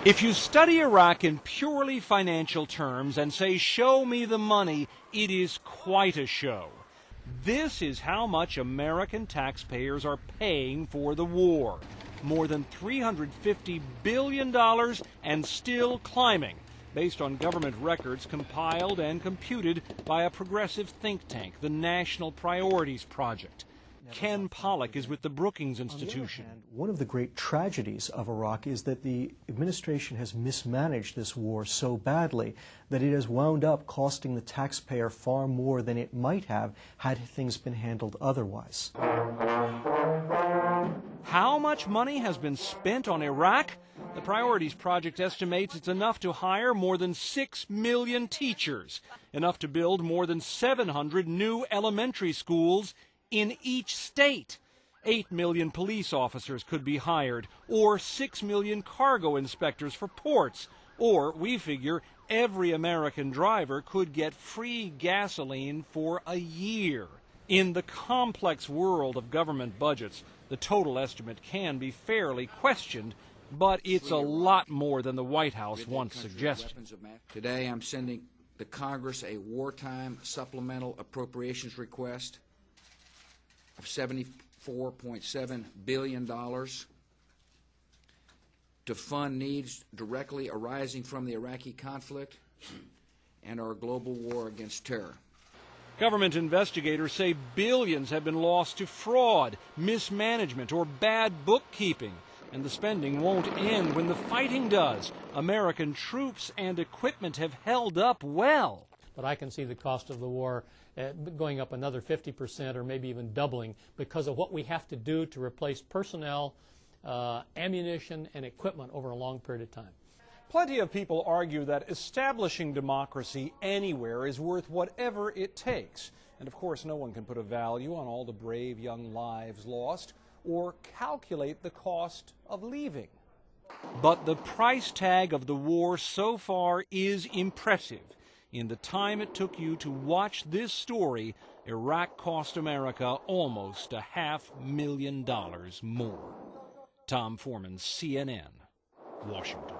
If you study Iraq in purely financial terms and say, "Show me the money," it is quite a show. This is how much American taxpayers are paying for the war. More than $350 billion and still climbing, based on government records compiled and computed by a progressive think tank, the National Priorities Project. Ken Pollack is with the Brookings Institution. One of the great tragedies of Iraq is that the administration has mismanaged this war so badly that it has wound up costing the taxpayer far more than it might have had things been handled otherwise. How much money has been spent on Iraq? The Priorities Project estimates it's enough to hire more than 6 million teachers, enough to build more than 700 new elementary schools in each state. 8 million police officers could be hired, or 6 million cargo inspectors for ports, or, we figure, every American driver could get free gasoline for a year. In the complex world of government budgets, the total estimate can be fairly questioned, but it's a lot more than the White House once suggested. Today I'm sending the Congress a wartime supplemental appropriations request of $74.7 billion to fund needs directly arising from the Iraqi conflict and our global war against terror. Government investigators say billions have been lost to fraud, mismanagement, or bad bookkeeping. And the spending won't end when the fighting does. American troops and equipment have held up well. But I can see the cost of the war going up another 50% or maybe even doubling because of what we have to do to replace personnel, ammunition, and equipment over a long period of time. Plenty of people argue that establishing democracy anywhere is worth whatever it takes. And of course, no one can put a value on all the brave young lives lost or calculate the cost of leaving. But the price tag of the war so far is impressive. In the time it took you to watch this story, Iraq cost America almost $500,000 more. Tom Foreman, CNN, Washington.